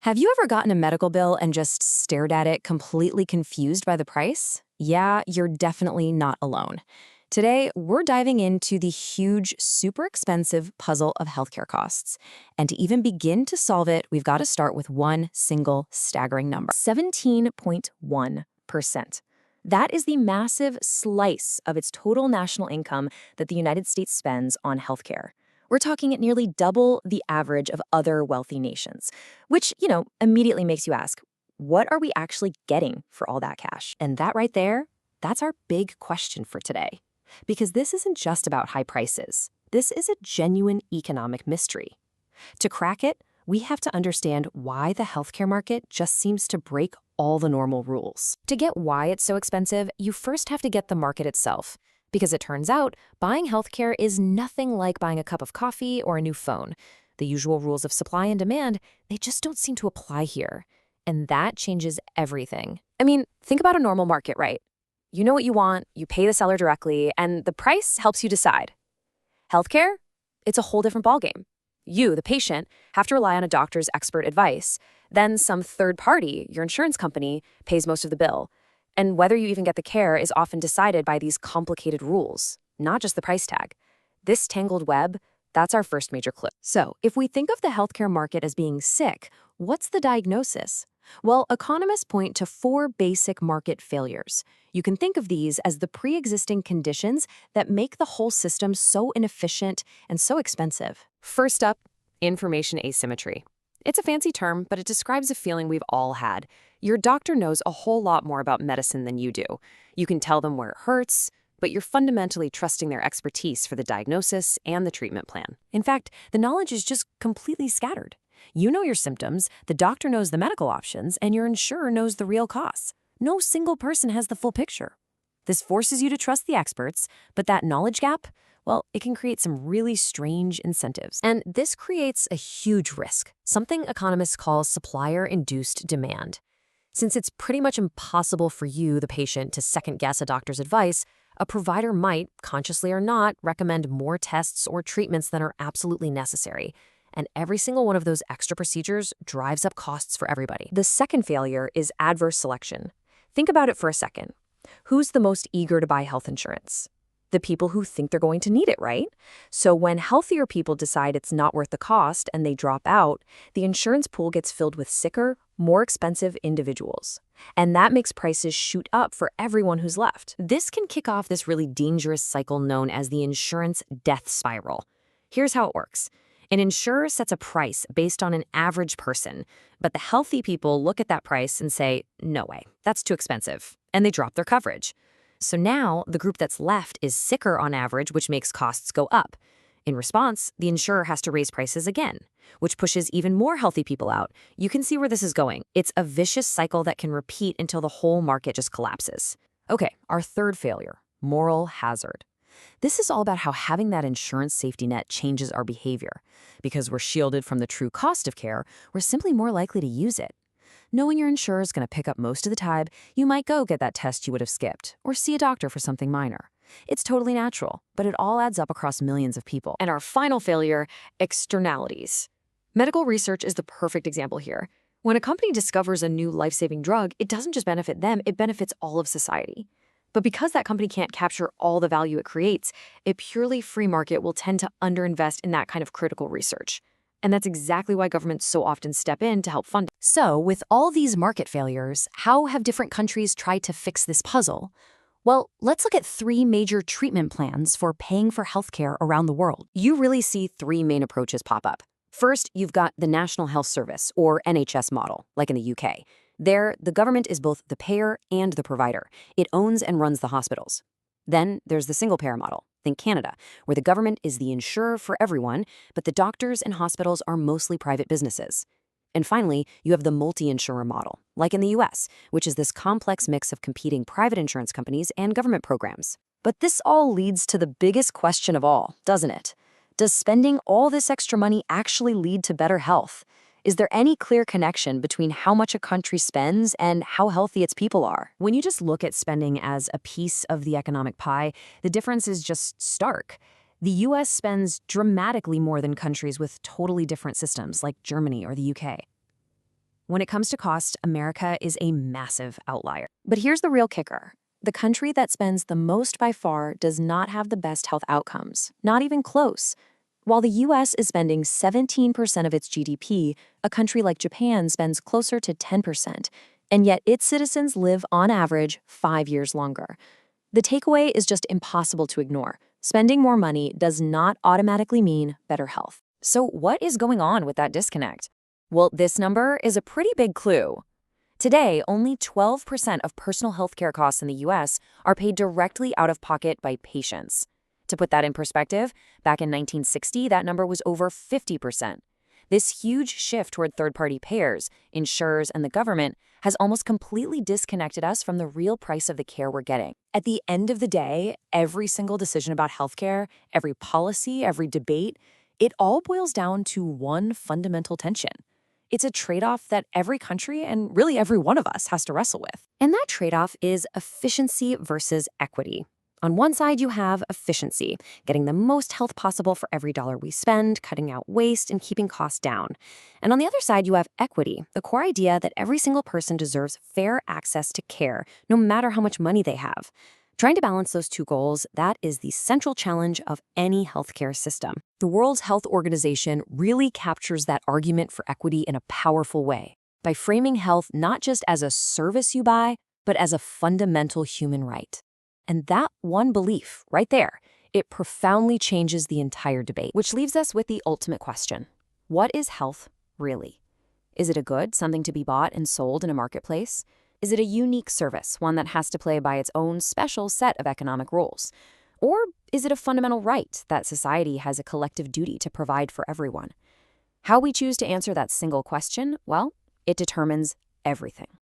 Have you ever gotten a medical bill and just stared at it completely confused by the price? Yeah, you're definitely not alone. Today, we're diving into the huge, super expensive puzzle of healthcare costs. And to even begin to solve it, we've got to start with one single staggering number: 17.1%. That is the massive slice of its total national income that the United States spends on healthcare. We're talking at nearly double the average of other wealthy nations, which, immediately makes you ask, what are we actually getting for all that cash? And that right there, that's our big question for today. Because this isn't just about high prices. This is a genuine economic mystery. To crack it, we have to understand why the healthcare market just seems to break all the normal rules. To get why it's so expensive, you first have to get the market itself. Because it turns out, buying healthcare is nothing like buying a cup of coffee or a new phone. The usual rules of supply and demand, they just don't seem to apply here. And that changes everything. I mean, think about a normal market, right? You know what you want, you pay the seller directly, and the price helps you decide. Healthcare? It's a whole different ballgame. You, the patient, have to rely on a doctor's expert advice. Then some third party, your insurance company, pays most of the bill. And whether you even get the care is often decided by these complicated rules, not just the price tag. This tangled web, that's our first major clue. So, if we think of the healthcare market as being sick, what's the diagnosis? Well, economists point to four basic market failures. You can think of these as the pre-existing conditions that make the whole system so inefficient and so expensive. First up, information asymmetry. It's a fancy term, but it describes a feeling we've all had. Your doctor knows a whole lot more about medicine than you do. You can tell them where it hurts, but you're fundamentally trusting their expertise for the diagnosis and the treatment plan. In fact, the knowledge is just completely scattered. You know your symptoms, the doctor knows the medical options, and your insurer knows the real costs. No single person has the full picture. This forces you to trust the experts, but that knowledge gap, well, it can create some really strange incentives. And this creates a huge risk, something economists call supplier-induced demand. Since it's pretty much impossible for you, the patient, to second-guess a doctor's advice, a provider might, consciously or not, recommend more tests or treatments than are absolutely necessary. And every single one of those extra procedures drives up costs for everybody. The second failure is adverse selection. Think about it for a second. Who's the most eager to buy health insurance? The people who think they're going to need it, right? So when healthier people decide it's not worth the cost and they drop out, the insurance pool gets filled with sicker, more expensive individuals. And that makes prices shoot up for everyone who's left. This can kick off this really dangerous cycle known as the insurance death spiral. Here's how it works. An insurer sets a price based on an average person, but the healthy people look at that price and say, no way, that's too expensive, and they drop their coverage. So now, the group that's left is sicker on average, which makes costs go up. In response, the insurer has to raise prices again, which pushes even more healthy people out. You can see where this is going. It's a vicious cycle that can repeat until the whole market just collapses. Okay, our third failure, moral hazard. This is all about how having that insurance safety net changes our behavior. Because we're shielded from the true cost of care, we're simply more likely to use it. Knowing your insurer is going to pick up most of the tab, you might go get that test you would have skipped, or see a doctor for something minor. It's totally natural, but it all adds up across millions of people. And our final failure, externalities. Medical research is the perfect example here. When a company discovers a new life-saving drug, it doesn't just benefit them, it benefits all of society. But because that company can't capture all the value it creates, a purely free market will tend to underinvest in that kind of critical research. And that's exactly why governments so often step in to help fund it. So, with all these market failures, how have different countries tried to fix this puzzle? Well, let's look at three major treatment plans for paying for healthcare around the world. You really see three main approaches pop up. First, you've got the National Health Service, or NHS model, like in the UK. There, the government is both the payer and the provider. It owns and runs the hospitals. Then there's the single-payer model. Think Canada, where the government is the insurer for everyone, but the doctors and hospitals are mostly private businesses. And finally, you have the multi-insurer model, like in the US, which is this complex mix of competing private insurance companies and government programs. But this all leads to the biggest question of all, doesn't it? Does spending all this extra money actually lead to better health? Is there any clear connection between how much a country spends and how healthy its people are? When you just look at spending as a piece of the economic pie, the difference is just stark. The US spends dramatically more than countries with totally different systems like Germany or the UK. When it comes to cost, America is a massive outlier. But here's the real kicker. The country that spends the most by far does not have the best health outcomes, not even close. While the US is spending 17% of its GDP, a country like Japan spends closer to 10%, and yet its citizens live on average 5 years longer. The takeaway is just impossible to ignore. Spending more money does not automatically mean better health. So what is going on with that disconnect? Well, this number is a pretty big clue. Today, only 12% of personal healthcare costs in the US are paid directly out of pocket by patients. To put that in perspective, back in 1960, that number was over 50%. This huge shift toward third-party payers, insurers, and the government has almost completely disconnected us from the real price of the care we're getting. At the end of the day, every single decision about healthcare, every policy, every debate, it all boils down to one fundamental tension. It's a trade-off that every country and really every one of us has to wrestle with. And that trade-off is efficiency versus equity. On one side, you have efficiency, getting the most health possible for every dollar we spend, cutting out waste, and keeping costs down. And on the other side, you have equity, the core idea that every single person deserves fair access to care, no matter how much money they have. Trying to balance those two goals, that is the central challenge of any healthcare system. The World Health Organization really captures that argument for equity in a powerful way, by framing health not just as a service you buy, but as a fundamental human right. And that one belief, right there, it profoundly changes the entire debate, which leaves us with the ultimate question. What is health really? Is it a good, something to be bought and sold in a marketplace? Is it a unique service, one that has to play by its own special set of economic rules? Or is it a fundamental right that society has a collective duty to provide for everyone? How we choose to answer that single question, well, it determines everything.